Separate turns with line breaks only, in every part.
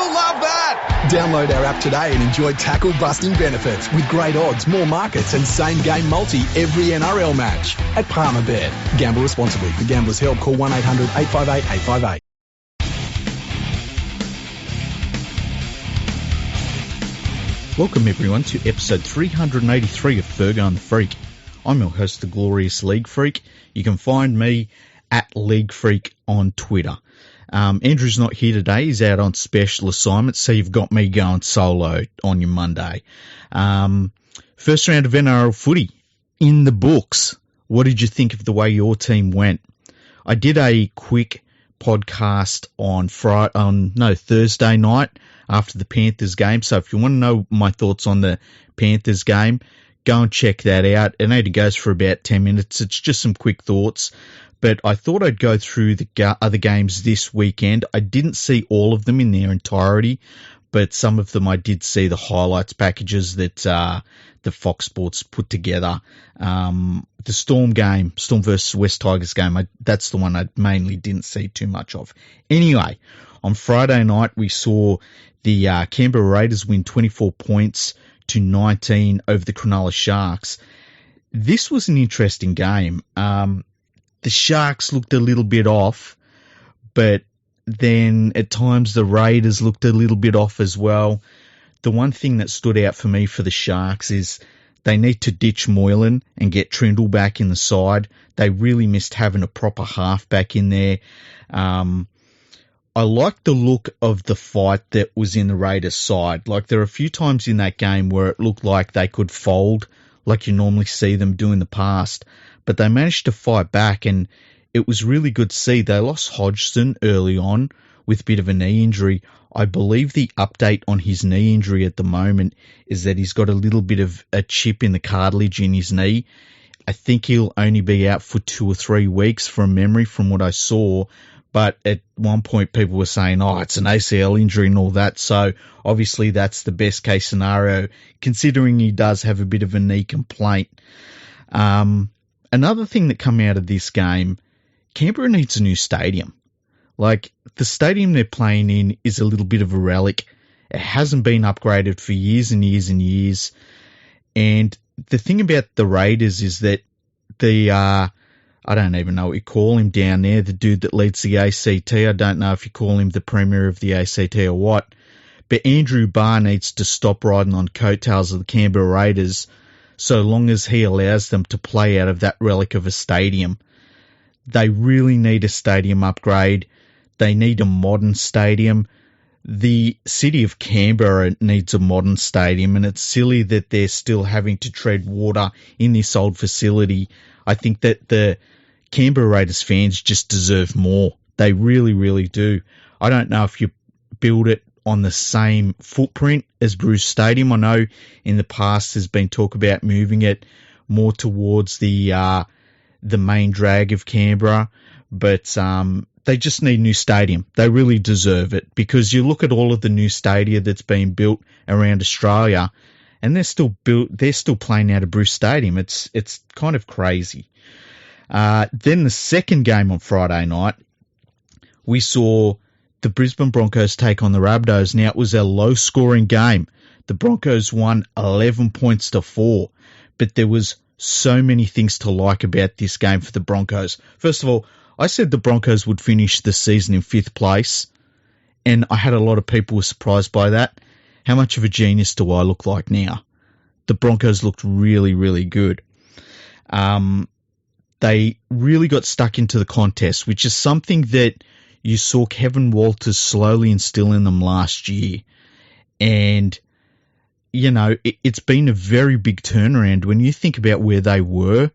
You'll love that!
Download our app today and enjoy tackle-busting benefits with great odds, more markets and same-game multi every NRL match at Palmerbet. Gamble responsibly. For Gamblers' Help, call 1-800-858-858.
Welcome everyone to episode 383 of Fergo and the Freak. I'm your host, the glorious LeagueFreak. You can find me at LeagueFreak on Twitter. Andrew's not here today. He's out on special assignment, so you've got me going solo on your Monday. First round of NRL Footy in the books. What did you think of the way your team went? I did a quick podcast on Thursday night after the Panthers game. So if you want to know my thoughts on the Panthers game, go and check that out. It only goes for about 10 minutes. It's just some quick thoughts. But I thought I'd go through the other games this weekend. I didn't see all of them in their entirety, but some of them I did see the highlights packages that the Fox Sports put together. The Storm game, Storm versus West Tigers game, that's the one I mainly didn't see too much of. Anyway, on Friday night, we saw the Canberra Raiders win 24 points to 19 over the Cronulla Sharks. This was an interesting game. The Sharks looked a little bit off, but then at times the Raiders looked a little bit off as well. The one thing that stood out for me for the Sharks is they need to ditch Moylan and get Trindle back in the side. They really missed having a proper halfback in there. I liked the look of the fight that was in the Raiders' side. Like, there are a few times in that game where it looked like they could fold, like you normally see them do in the past. But they managed to fight back, and it was really good to see. They lost Hodgson early on with a bit of a knee injury. I believe the update on his knee injury at the moment is that he's got a little bit of a chip in the cartilage in his knee. I think he'll only be out for 2 or 3 weeks from memory from what I saw. But at one point, people were saying, it's an ACL injury and all that. So obviously that's the best case scenario, considering he does have a bit of a knee complaint. Another thing that come out of this game, Canberra needs a new stadium. Like, the stadium they're playing in is a little bit of a relic. It hasn't been upgraded for years and years and years. And the thing about the Raiders is that I don't even know what you call him down there, the dude that leads the ACT. I don't know if you call him the premier of the ACT or what. But Andrew Barr needs to stop riding on coattails of the Canberra Raiders so long as he allows them to play out of that relic of a stadium. They really need a stadium upgrade. They need a modern stadium. The city of Canberra needs a modern stadium, and it's silly that they're still having to tread water in this old facility. I think that the Canberra Raiders fans just deserve more. They really, really do. I don't know if you build it on the same footprint as Bruce Stadium. I know in the past there's been talk about moving it more towards the main drag of Canberra, but they just need a new stadium. They really deserve it, because you look at all of the new stadia that's been built around Australia, and they're still playing out of Bruce Stadium. It's kind of crazy. Then the second game on Friday night, we saw the Brisbane Broncos take on the Rabbitohs. Now, it was a low-scoring game. The Broncos won 11 points to 4, but there was so many things to like about this game for the Broncos. First of all, I said the Broncos would finish the season in 5th place, and I had a lot of people were surprised by that. How much of a genius do I look like now? The Broncos looked really, really good. They really got stuck into the contest, which is something that you saw Kevin Walters slowly instill in them last year. And, you know, it's been a very big turnaround when you think about where they were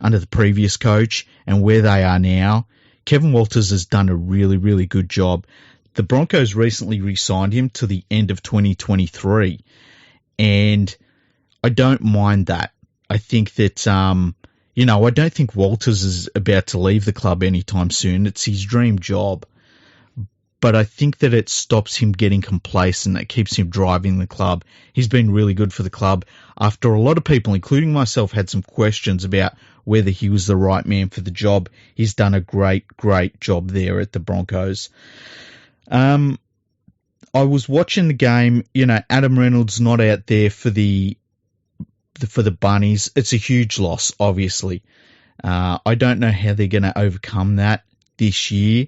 under the previous coach and where they are now. Kevin Walters has done a really, really good job. The Broncos recently re-signed him to the end of 2023, and I don't mind that. I think that, I don't think Walters is about to leave the club anytime soon. It's his dream job. But I think that it stops him getting complacent. It keeps him driving the club. He's been really good for the club. After a lot of people, including myself, had some questions about whether he was the right man for the job, he's done a great, great job there at the Broncos. I was watching the game. Adam Reynolds not out there for the Bunnies. It's a huge loss, obviously. I don't know how they're going to overcome that this year.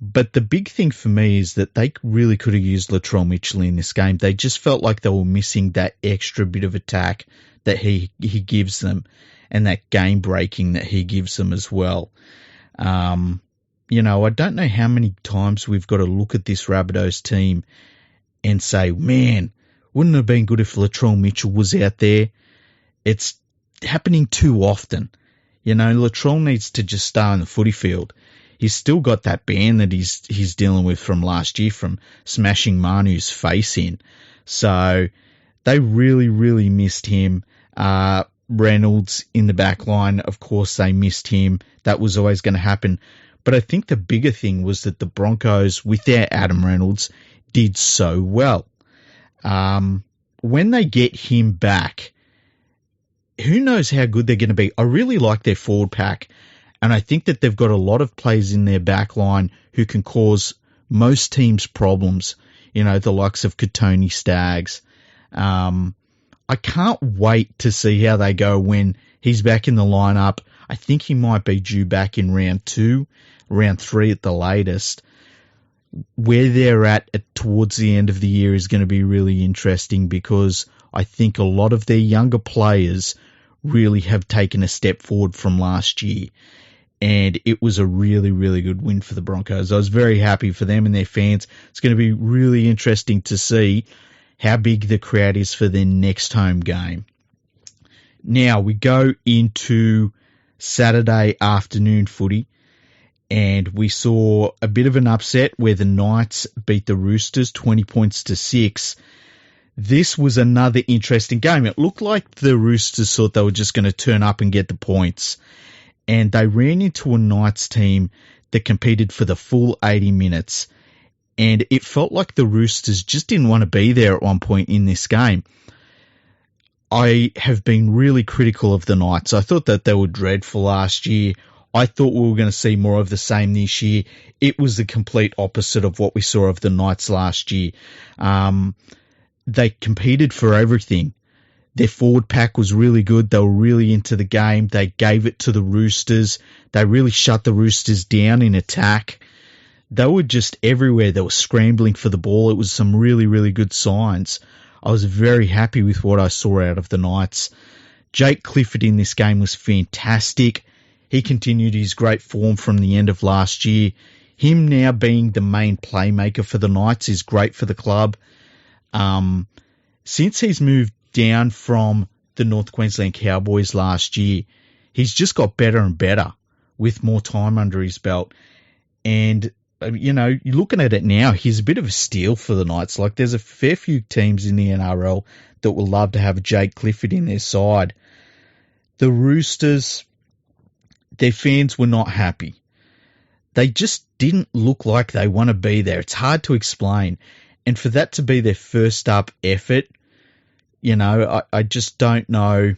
But the big thing for me is that they really could have used Latrell Mitchell in this game. They just felt like they were missing that extra bit of attack that he gives them, and that game breaking that he gives them as well. I don't know how many times we've got to look at this Rabbitohs team and say, man, wouldn't it have been good if Latrell Mitchell was out there? It's happening too often. Latrell needs to just stay on the footy field. He's still got that ban that he's dealing with from last year from smashing Manu's face in. So they really, really missed him. Reynolds in the back line, of course, they missed him. That was always going to happen. But I think the bigger thing was that the Broncos, without Adam Reynolds, did so well. When they get him back, who knows how good they're going to be. I really like their forward pack. And I think that they've got a lot of players in their back line who can cause most teams problems, the likes of Katoni Staggs. I can't wait to see how they go when he's back in the lineup. I think he might be due back in round 2, round 3 at the latest. Where they're at towards the end of the year is going to be really interesting, because I think a lot of their younger players really have taken a step forward from last year. And it was a really, really good win for the Broncos. I was very happy for them and their fans. It's going to be really interesting to see how big the crowd is for their next home game. Now we go into Saturday afternoon footy, and we saw a bit of an upset where the Knights beat the Roosters 20 points to 6. This was another interesting game. It looked like the Roosters thought they were just going to turn up and get the points. And they ran into a Knights team that competed for the full 80 minutes. And it felt like the Roosters just didn't want to be there at one point in this game. I have been really critical of the Knights. I thought that they were dreadful last year. I thought we were going to see more of the same this year. It was the complete opposite of what we saw of the Knights last year. They competed for everything. Their forward pack was really good. They were really into the game. They gave it to the Roosters. They really shut the Roosters down in attack. They were just everywhere. They were scrambling for the ball. It was some really, really good signs. I was very happy with what I saw out of the Knights. Jake Clifford in this game was fantastic. He continued his great form from the end of last year. Him now being the main playmaker for the Knights is great for the club. Since he's moved down from the North Queensland Cowboys last year, he's just got better and better with more time under his belt. And, you're looking at it now, he's a bit of a steal for the Knights. Like, there's a fair few teams in the NRL that will love to have Jake Clifford in their side. The Roosters, their fans were not happy. They just didn't look like they want to be there. It's hard to explain. And for that to be their first up effort, I just don't know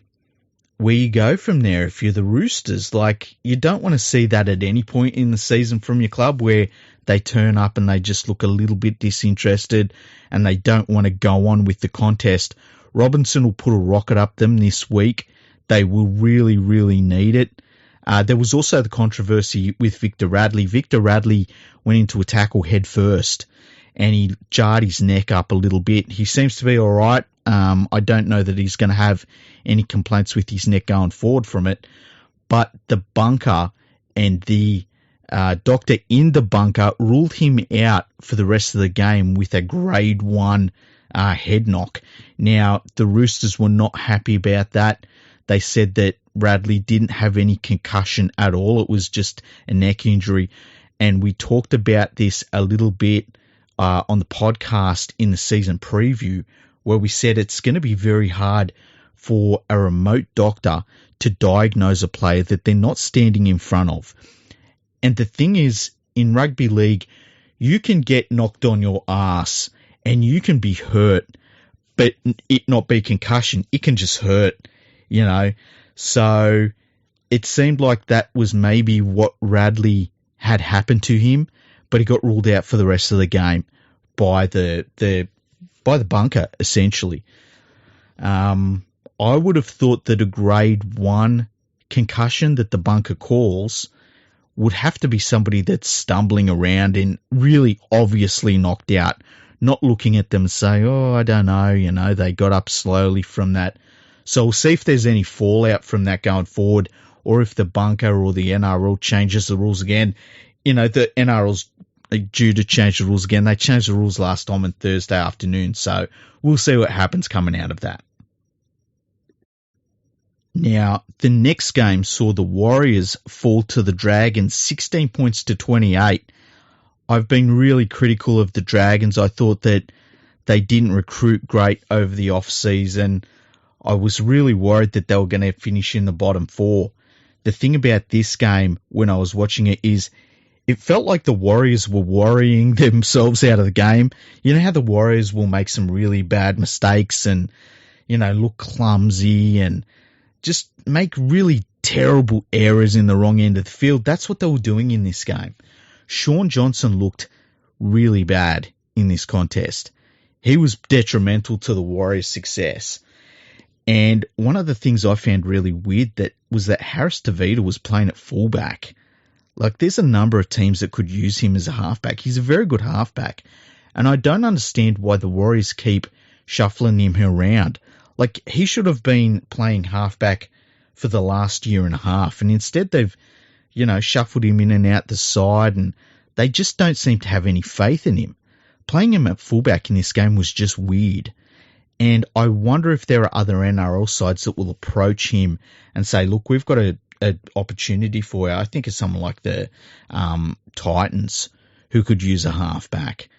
where you go from there if you're the Roosters. Like, you don't want to see that at any point in the season from your club, where they turn up and they just look a little bit disinterested and they don't want to go on with the contest. Robinson will put a rocket up them this week. They will really, really need it. There was also the controversy with Victor Radley. Victor Radley went into a tackle head first and he jarred his neck up a little bit. He seems to be all right. I don't know that he's going to have any complaints with his neck going forward from it. But the bunker and the doctor in the bunker ruled him out for the rest of the game with a grade 1 head knock. Now, the Roosters were not happy about that. They said that Radley didn't have any concussion at all. It was just a neck injury. And we talked about this a little bit on the podcast in the season preview, where we said it's going to be very hard for a remote doctor to diagnose a player that they're not standing in front of. And the thing is, in rugby league, you can get knocked on your ass and you can be hurt, but it not be concussion. It can just hurt, So it seemed like that was maybe what Radley had happened to him, but he got ruled out for the rest of the game. by the bunker, essentially. I would have thought that a grade 1 concussion that the bunker calls would have to be somebody that's stumbling around and really obviously knocked out, not looking at them and say, oh, I don't know, they got up slowly from that. So we'll see if there's any fallout from that going forward, or if the bunker or the NRL changes the rules again. The NRL's due to change the rules again. They changed the rules last time on Thursday afternoon, so we'll see what happens coming out of that. Now, the next game saw the Warriors fall to the Dragons 16 points to 28. I've been really critical of the Dragons. I thought that they didn't recruit great over the off-season. I was really worried that they were going to finish in the bottom 4. The thing about this game, when I was watching it, is it felt like the Warriors were worrying themselves out of the game. You know how the Warriors will make some really bad mistakes and, look clumsy and just make really terrible errors in the wrong end of the field? That's what they were doing in this game. Shaun Johnson looked really bad in this contest. He was detrimental to the Warriors' success. And one of the things I found really weird was that Harris Tavita was playing at fullback. Like, there's a number of teams that could use him as a halfback. He's a very good halfback. And I don't understand why the Warriors keep shuffling him around. Like, he should have been playing halfback for the last year and a half. And instead they've, shuffled him in and out the side. And they just don't seem to have any faith in him. Playing him at fullback in this game was just weird. And I wonder if there are other NRL sides that will approach him and say, look, we've got an opportunity for you. I think it's someone like the Titans who could use a halfback.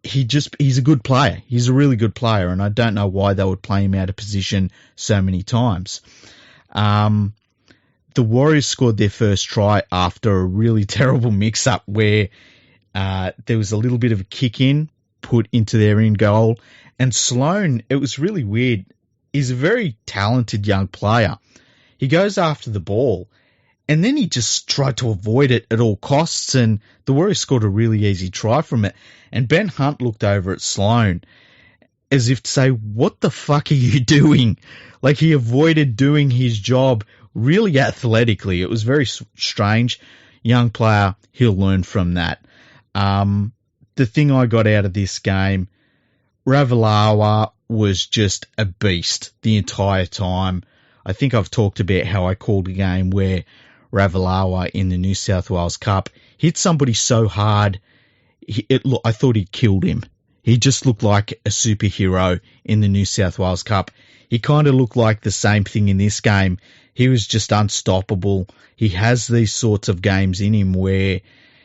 He's a good player. He's a really good player, and I don't know why they would play him out of position so many times. The Warriors scored their first try after a really terrible mix-up where there was a little bit of a kick-in put into their in goal. And Sloan, it was really weird. He's a very talented young player. He goes after the ball, and then he just tried to avoid it at all costs, and the Warriors scored a really easy try from it. And Ben Hunt looked over at Sloan as if to say, what the fuck are you doing? Like, he avoided doing his job really athletically. It was very strange. Young player, he'll learn from that. The thing I got out of this game, Ravalawa was just a beast the entire time. I think I've talked about how I called a game where Ravalawa in the New South Wales Cup hit somebody so hard, I thought he killed him. He just looked like a superhero in the New South Wales Cup. He kind of looked like the same thing in this game. He was just unstoppable. He has these sorts of games in him where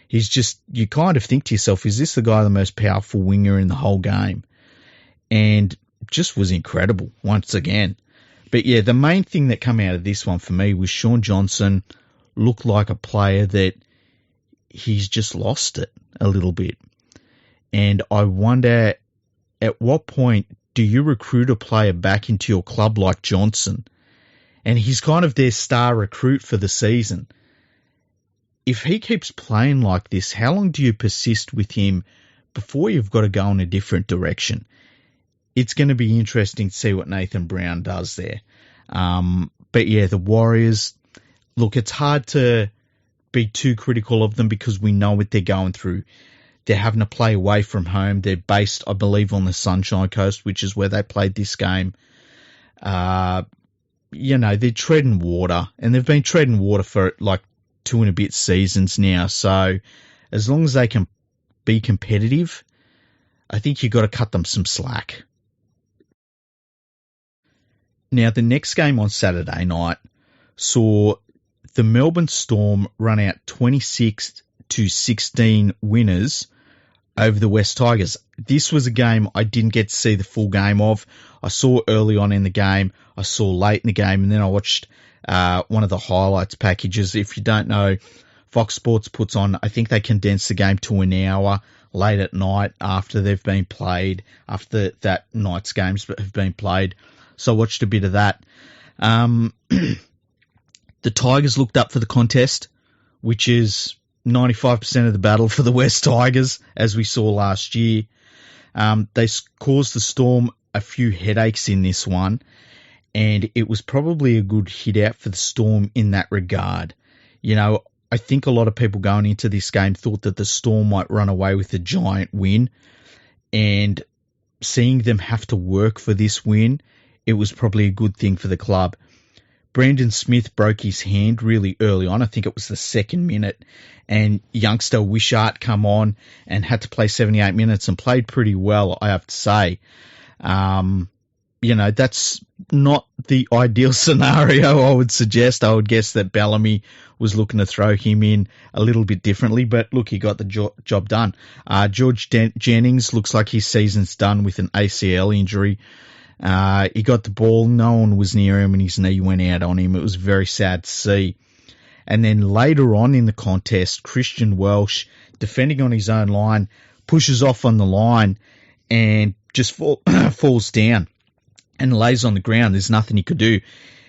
you kind of think to yourself, is this the guy the most powerful winger in the whole game? And just was incredible once again. But yeah, the main thing that came out of this one for me was Shaun Johnson looked like a player that he's just lost it a little bit. And I wonder, at what point do you recruit a player back into your club like Johnson? And he's kind of their star recruit for the season. If he keeps playing like this, how long do you persist with him before you've got to go in a different direction? It's going to be interesting to see what Nathan Brown does there. But yeah, the Warriors, look, it's hard to be too critical of them because we know what they're going through. They're having to play away from home. They're based, I believe, on the Sunshine Coast, which is where they played this game. They're treading water, and they've been treading water for like 2 and a bit seasons now. So as long as they can be competitive, I think you've got to cut them some slack. Now, the next game on Saturday night saw the Melbourne Storm run out 26-16 winners over the West Tigers. This was a game I didn't get to see the full game of. I saw early on in the game, I saw late in the game, and then I watched one of the highlights packages. If you don't know, Fox Sports puts on, I think they condense the game to an hour late at night after they've been played, after that night's games have been played. So I watched a bit of that. The Tigers looked up for the contest, which is 95% of the battle for the West Tigers, as we saw last year. They caused the Storm a few headaches in this one, and it was probably a good hit out for the Storm in that regard. I think a lot of people going into this game thought that the Storm might run away with a giant win, and seeing them have to work for this win, it was probably a good thing for the club. Brandon Smith broke his hand really early on. I think it was the second minute, and youngster Wishart come on and had to play 78 minutes and played pretty well, I have to say. That's not the ideal scenario, I would suggest. I would guess that Bellamy was looking to throw him in a little bit differently, but look, he got the job done. George Jennings looks like his season's done with an ACL injury. He got the ball, no one was near him, and his knee went out on him. It was very sad to see. And then later on in the contest, Christian Welsh, defending on his own line, pushes off on the line and just falls down and lays on the ground. There's nothing he could do.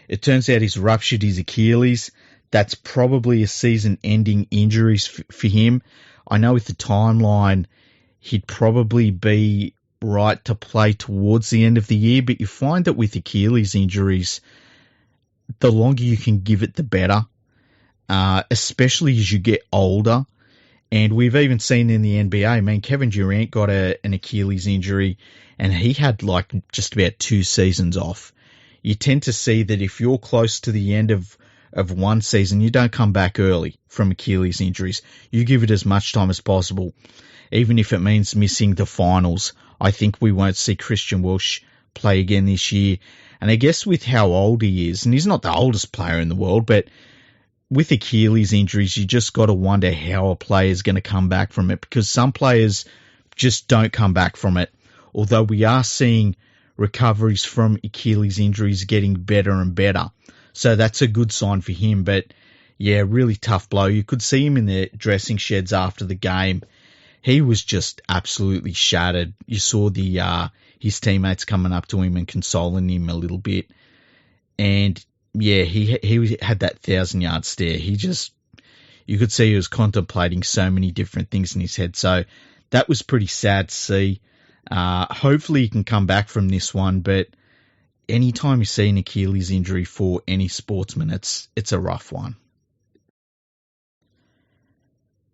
It turns out he's ruptured his Achilles. That's probably a season-ending injury for him. I know with the timeline, he'd probably be right to play towards the end of the year, but you find that with Achilles injuries, the longer you can give it, the better, especially as you get older. And we've even seen in the NBA, Kevin Durant got an Achilles injury, and he had just about 2 seasons off. You tend to see that if you're close to the end of one season, you don't come back early from Achilles injuries. You give it as much time as possible, even if it means missing the finals. I think we won't see Christian Welsh play again this year. And I guess with how old he is, and he's not the oldest player in the world, but with Achilles injuries, you just got to wonder how a player is going to come back from it, because some players just don't come back from it. Although we are seeing recoveries from Achilles injuries getting better and better. So that's a good sign for him. But yeah, really tough blow. You could see him in the dressing sheds after the game. He was just absolutely shattered. You saw his teammates coming up to him and consoling him a little bit. And yeah, he had that 1,000-yard stare. You could see he was contemplating so many different things in his head. So that was pretty sad to see. Hopefully he can come back from this one, but anytime you see an Achilles injury for any sportsman, it's a rough one.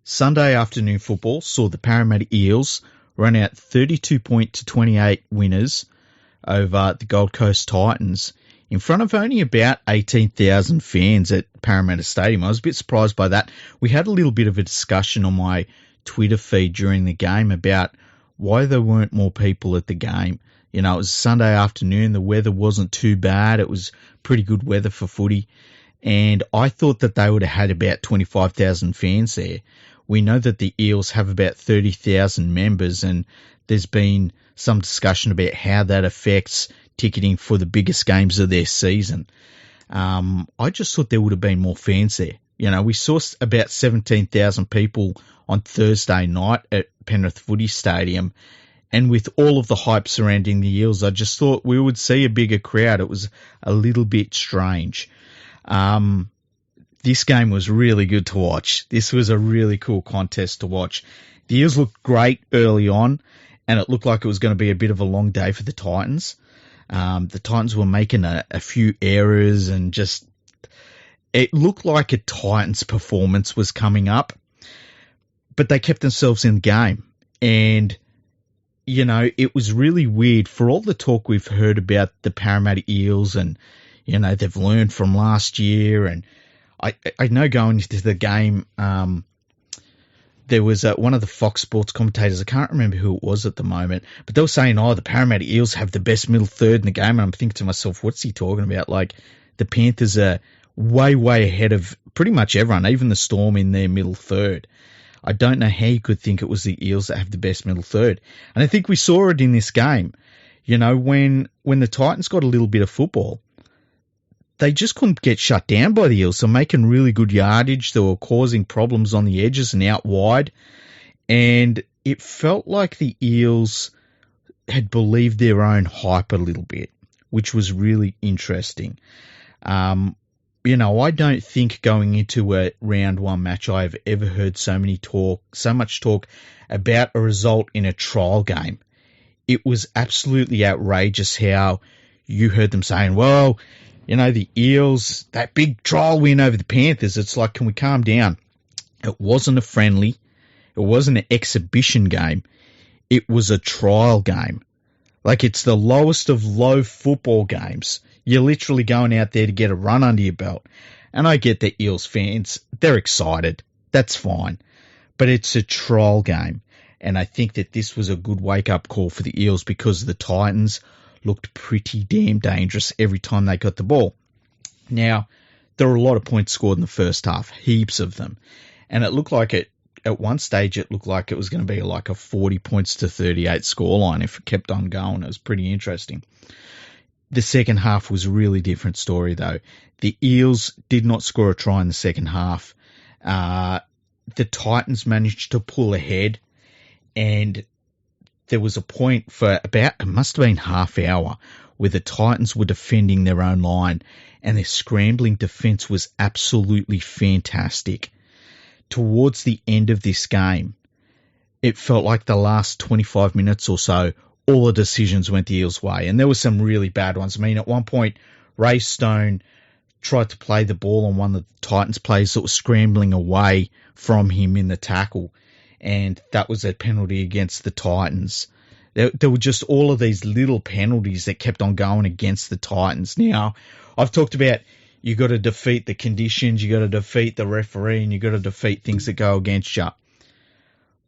Sunday afternoon football saw the Parramatta Eels run out 32-28 winners over the Gold Coast Titans in front of only about 18,000 fans at Parramatta Stadium. I was a bit surprised by that. We had a little bit of a discussion on my Twitter feed during the game about why there weren't more people at the game. It was Sunday afternoon. The weather wasn't too bad. It was pretty good weather for footy. And I thought that they would have had about 25,000 fans there. We know that the Eels have about 30,000 members, and there's been some discussion about how that affects ticketing for the biggest games of their season. I just thought there would have been more fans there. We saw about 17,000 people on Thursday night at Penrith Footy Stadium, and with all of the hype surrounding the Eels, I just thought we would see a bigger crowd. It was a little bit strange. This game was really good to watch. This was a really cool contest to watch. The Eels looked great early on, and it looked like it was going to be a bit of a long day for the Titans. The Titans were making a few errors, and it looked like a Titans performance was coming up, but they kept themselves in the game. And, it was really weird for all the talk we've heard about the Parramatta Eels, and, they've learned from last year. And I know going into the game, there was one of the Fox Sports commentators, I can't remember who it was at the moment, but they were saying, the Parramatta Eels have the best middle third in the game. And I'm thinking to myself, what's he talking about? The Panthers are way, way ahead of pretty much everyone, even the Storm in their middle third. I don't know how you could think it was the Eels that have the best middle third. And I think we saw it in this game. When the Titans got a little bit of football, they just couldn't get shut down by the Eels. They're making really good yardage. They were causing problems on the edges and out wide. And it felt like the Eels had believed their own hype a little bit, which was really interesting. I don't think going into a round one match I have ever heard so much talk about a result in a trial game. It was absolutely outrageous how you heard them saying, well, the Eels, that big trial win over the Panthers, it's like, can we calm down? It wasn't a friendly. It wasn't an exhibition game. It was a trial game. Like, it's the lowest of low football games. You're literally going out there to get a run under your belt. And I get the Eels fans, they're excited. That's fine. But it's a trial game. And I think that this was a good wake-up call for the Eels because the Titans looked pretty damn dangerous every time they got the ball. Now, there were a lot of points scored in the first half, heaps of them. And it looked like at one stage, it looked like it was going to be like a 40 points to 38 scoreline if it kept on going. It was pretty interesting. The second half was a really different story, though. The Eels did not score a try in the second half. The Titans managed to pull ahead, and there was a point for it must have been half hour, where the Titans were defending their own line, and their scrambling defence was absolutely fantastic. Towards the end of this game, it felt like the last 25 minutes or so, all the decisions went the Eels' way. And there were some really bad ones. I mean, at one point, Ray Stone tried to play the ball on one of the Titans players that was scrambling away from him in the tackle. And that was a penalty against the Titans. There were just all of these little penalties that kept on going against the Titans. Now, I've talked about you got to defeat the conditions, you got to defeat the referee, and you got to defeat things that go against you.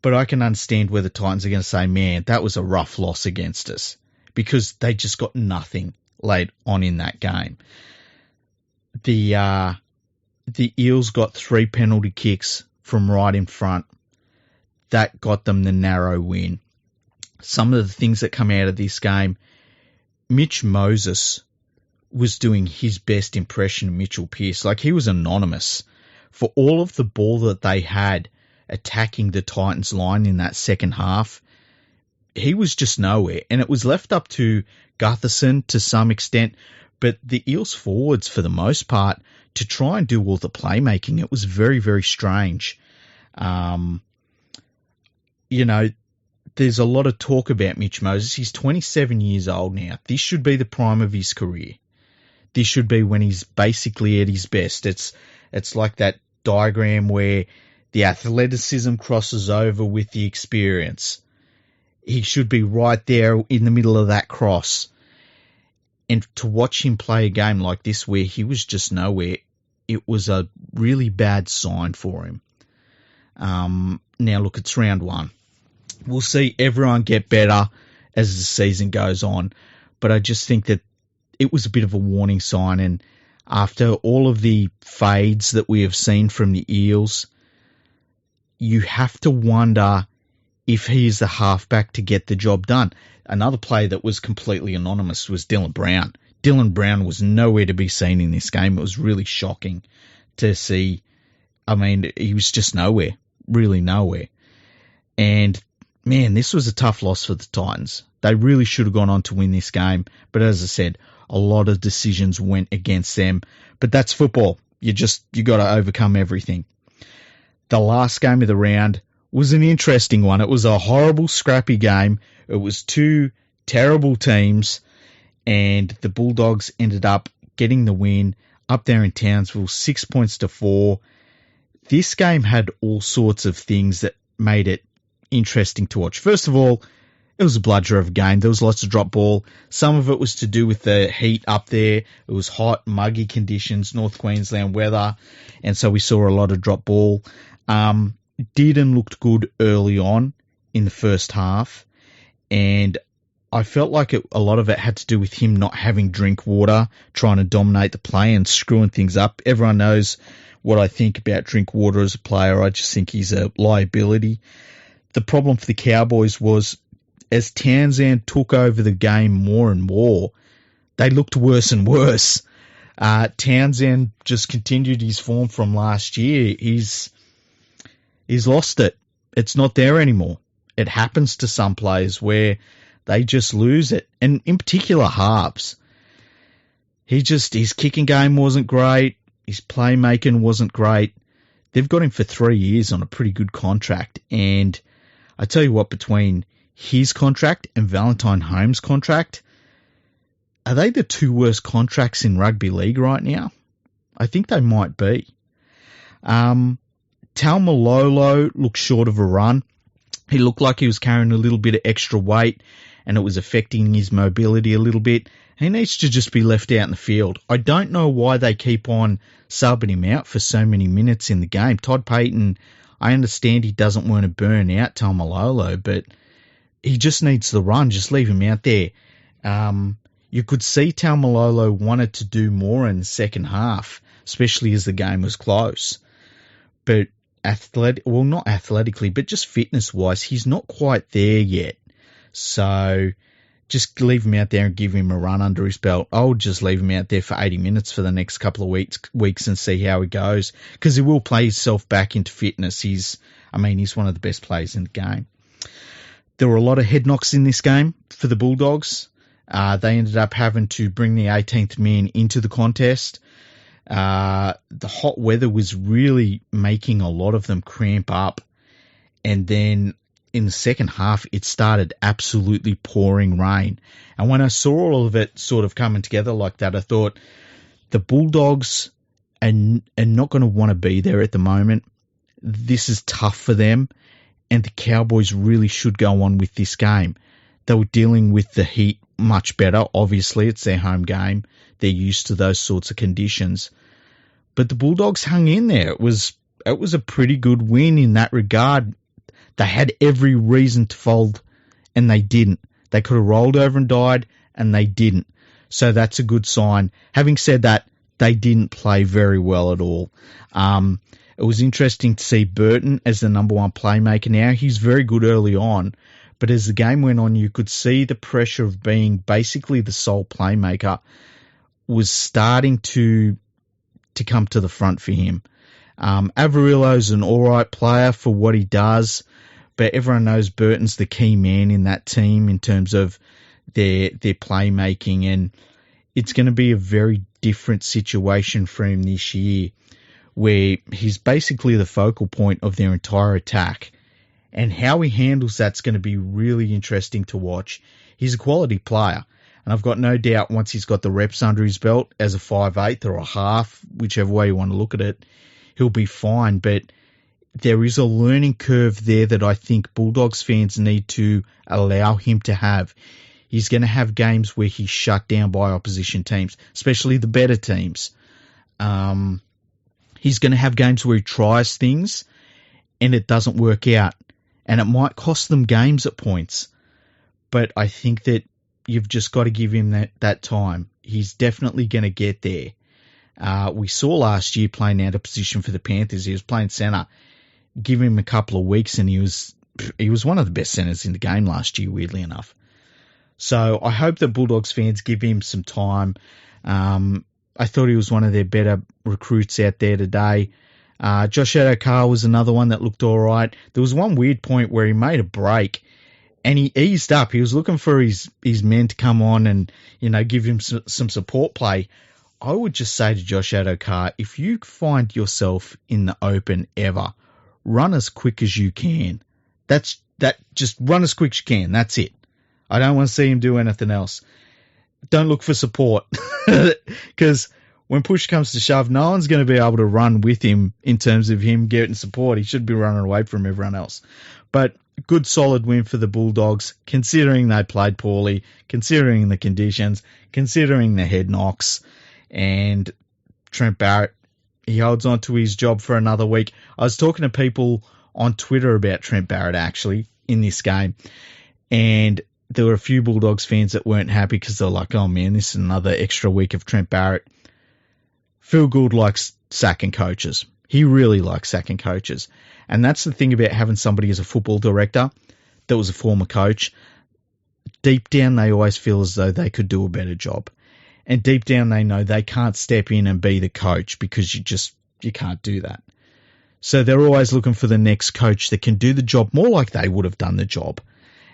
But I can understand where the Titans are going to say, man, that was a rough loss against us, because they just got nothing laid on in that game. The Eels got 3 penalty kicks from right in front. That got them the narrow win. Some of the things that come out of this game, Mitch Moses was doing his best impression of Mitchell Pearce. Like, he was anonymous. For all of the ball that they had attacking the Titans line in that second half, he was just nowhere. And it was left up to Gutherson to some extent, but the Eels forwards, for the most part, to try and do all the playmaking, it was very, very strange. There's a lot of talk about Mitch Moses. He's 27 years old now. This should be the prime of his career. This should be when he's basically at his best. It's like that diagram where the athleticism crosses over with the experience. He should be right there in the middle of that cross. And to watch him play a game like this where he was just nowhere, it was a really bad sign for him. Now, look, it's round one. We'll see everyone get better as the season goes on, but I just think that it was a bit of a warning sign, and after all of the fades that we have seen from the Eels, you have to wonder if he is the halfback to get the job done. Another player that was completely anonymous was Dylan Brown. Dylan Brown was nowhere to be seen in this game. It was really shocking to see. I mean, he was just nowhere, really nowhere. And man, this was a tough loss for the Titans. They really should have gone on to win this game. But as I said, a lot of decisions went against them. But that's football. You got to overcome everything. The last game of the round was an interesting one. It was a horrible, scrappy game. It was 2 terrible teams, and the Bulldogs ended up getting the win up there in Townsville, 6 points to 4. This game had all sorts of things that made it interesting to watch. First of all, it was a bludger of a game. There was lots of drop ball. Some of it was to do with the heat up there. It was hot, muggy conditions, North Queensland weather, and so we saw a lot of drop ball. Dearden looked good early on in the first half, and I felt like a lot of it had to do with him not having drink water, trying to dominate the play and screwing things up. Everyone knows what I think about drink water as a player. I just think he's a liability. The problem for the Cowboys was, as Townsend took over the game more and more, they looked worse and worse. Townsend just continued his form from last year. He's lost it. It's not there anymore. It happens to some players where they just lose it. And in particular, halves. His kicking game wasn't great. His playmaking wasn't great. They've got him for 3 years on a pretty good contract. And I tell you what, between his contract and Valentine Holmes' contract, are they the two worst contracts in rugby league right now? I think they might be. Taumalolo looked short of a run. He looked like he was carrying a little bit of extra weight and it was affecting his mobility a little bit. He needs to just be left out in the field. I don't know why they keep on subbing him out for so many minutes in the game. Todd Payton, I understand he doesn't want to burn out Taumalolo, but he just needs the run. Just leave him out there. You could see Taumalolo wanted to do more in the second half, especially as the game was close. But not athletically, but just fitness-wise, he's not quite there yet. So just leave him out there and give him a run under his belt. I'll just leave him out there for 80 minutes for the next couple of weeks and see how he goes, because he will play himself back into fitness. He's one of the best players in the game. There were a lot of head knocks in this game for the Bulldogs. They ended up having to bring the 18th man into the contest. The hot weather was really making a lot of them cramp up. And then in the second half, it started absolutely pouring rain. And when I saw all of it sort of coming together like that, I thought the Bulldogs are not going to want to be there at the moment. This is tough for them. And the Cowboys really should go on with this game. They were dealing with the heat much better. Obviously, it's their home game. They're used to those sorts of conditions. But the Bulldogs hung in there. It was a pretty good win in that regard. They had every reason to fold, and they didn't. They could have rolled over and died, and they didn't. So that's a good sign. Having said that, they didn't play very well at all. It was interesting to see Burton as the number one playmaker now. He's very good early on, but as the game went on, you could see the pressure of being basically the sole playmaker was starting to come to the front for him. Averillo's an alright player for what he does, but everyone knows Burton's the key man in that team in terms of their playmaking, and it's going to be a very different situation for him this year, where he's basically the focal point of their entire attack. And how he handles that's going to be really interesting to watch. He's a quality player, and I've got no doubt once he's got the reps under his belt as a 5'8" or a half, whichever way you want to look at it, he'll be fine. But there is a learning curve there that I think Bulldogs fans need to allow him to have. He's going to have games where he's shut down by opposition teams, especially the better teams. He's going to have games where he tries things and it doesn't work out. And it might cost them games at points. But I think that you've just got to give him that time. He's definitely going to get there. We saw last year playing out of position for the Panthers. He was playing centre. Give him a couple of weeks and he was one of the best centres in the game last year, weirdly enough. So I hope that Bulldogs fans give him some time. I thought he was one of their better recruits out there today. Josh Adokar was another one that looked all right. There was one weird point where he made a break and he eased up. He was looking for his men to come on and, give him some support play. I would just say to Josh Adokar, if you find yourself in the open ever, run as quick as you can. Just run as quick as you can. That's it. I don't want to see him do anything else. Don't look for support because when push comes to shove, no one's going to be able to run with him in terms of him getting support. He should be running away from everyone else. But good, solid win for the Bulldogs, considering they played poorly, considering the conditions, considering the head knocks. And Trent Barrett, he holds on to his job for another week. I was talking to people on Twitter about Trent Barrett, actually, in this game. And there were a few Bulldogs fans that weren't happy because they're like, oh, man, this is another extra week of Trent Barrett. Phil Gould likes sacking coaches. He really likes sacking coaches. And that's the thing about having somebody as a football director that was a former coach. Deep down, they always feel as though they could do a better job. And deep down, they know they can't step in and be the coach because you can't do that. So they're always looking for the next coach that can do the job more like they would have done the job.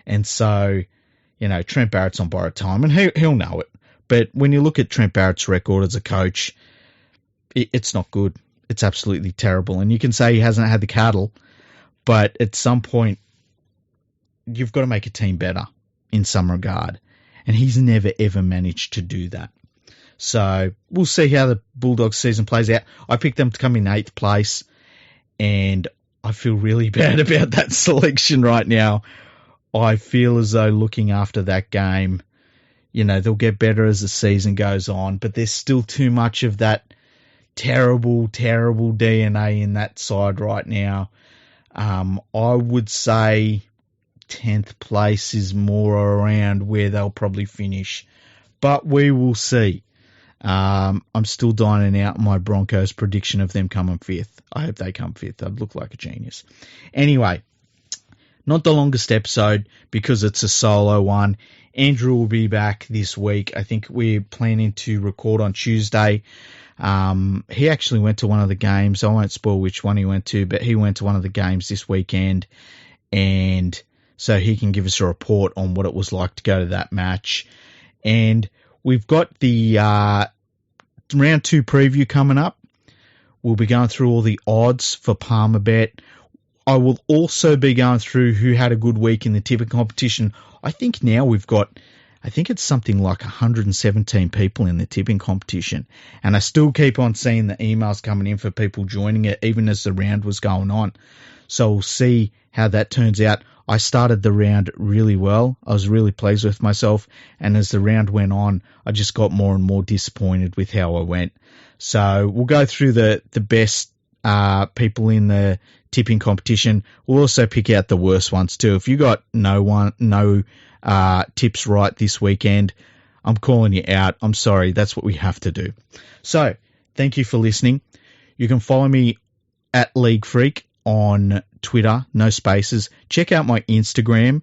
And so, Trent Barrett's on borrowed time, and he'll know it. But when you look at Trent Barrett's record as a coach, it's not good. It's absolutely terrible. And you can say he hasn't had the cattle, but at some point, you've got to make a team better in some regard. And he's never, ever managed to do that. So we'll see how the Bulldogs season plays out. I picked them to come in 8th place, and I feel really bad about that selection right now. I feel as though looking after that game, they'll get better as the season goes on, but there's still too much of that terrible, terrible DNA in that side right now. I would say 10th place is more around where they'll probably finish, but we will see. I'm still dining out my Broncos prediction of them coming 5th. I hope they come 5th. I'd look like a genius. Anyway, not the longest episode because it's a solo one. Andrew will be back this week. I think we're planning to record on Tuesday. He actually went to one of the games. I won't spoil which one he went to, but he went to one of the games this weekend, and so he can give us a report on what it was like to go to that match. And we've got the round 2 preview coming up. We'll be going through all the odds for Palmerbet. I will also be going through who had a good week in the tipping competition. I think now it's something like 117 people in the tipping competition. And I still keep on seeing the emails coming in for people joining it, even as the round was going on. So we'll see how that turns out. I started the round really well. I was really pleased with myself. And as the round went on, I just got more and more disappointed with how I went. So we'll go through the best people in the tipping competition. We'll also pick out the worst ones too. If you got no tips right this weekend, I'm calling you out. I'm sorry. That's what we have to do. So thank you for listening. You can follow me at LeagueFreak on Twitter, no spaces. Check out my Instagram.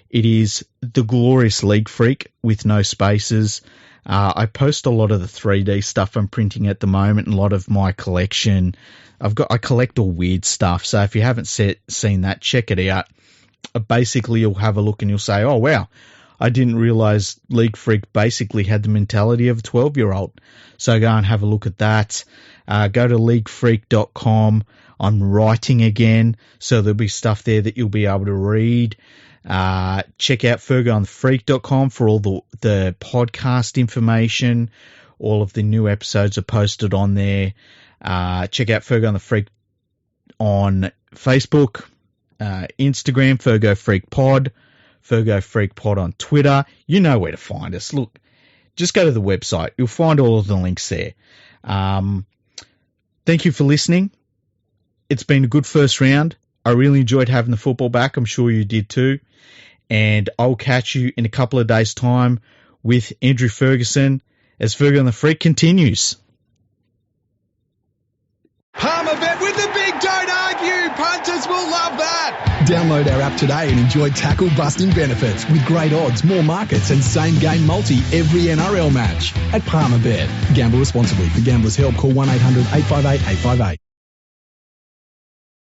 It is the Glorious League Freak with no spaces. I post a lot of the 3D stuff I'm printing at the moment, and a lot of my collection. I collect all weird stuff. So if you haven't seen that, check it out. Basically, you'll have a look and you'll say, oh, wow, I didn't realize League Freak basically had the mentality of a 12-year-old. So go and have a look at that. Go to leaguefreak.com. I'm writing again, so there'll be stuff there that you'll be able to read. Check out FergoandTheFreak.com for all the podcast information. All of the new episodes are posted on there. Check out Fergo and the Freak on Facebook, Instagram, Fergo Freak Pod, Fergo Freak Pod on Twitter. You know where to find us. Look, just go to the website. You'll find all of the links there. Thank you for listening. It's been a good first round. I really enjoyed having the football back. I'm sure you did too. And I'll catch you in a couple of days' time with Andrew Ferguson as Fergo and the Freak continues.
Palmerbet with the big don't argue. Punters will love that. Download our app today and enjoy tackle-busting benefits with great odds, more markets and same-game multi every NRL match at Palmerbet. Gamble responsibly. For Gamblers' Help, call 1-800-858-858.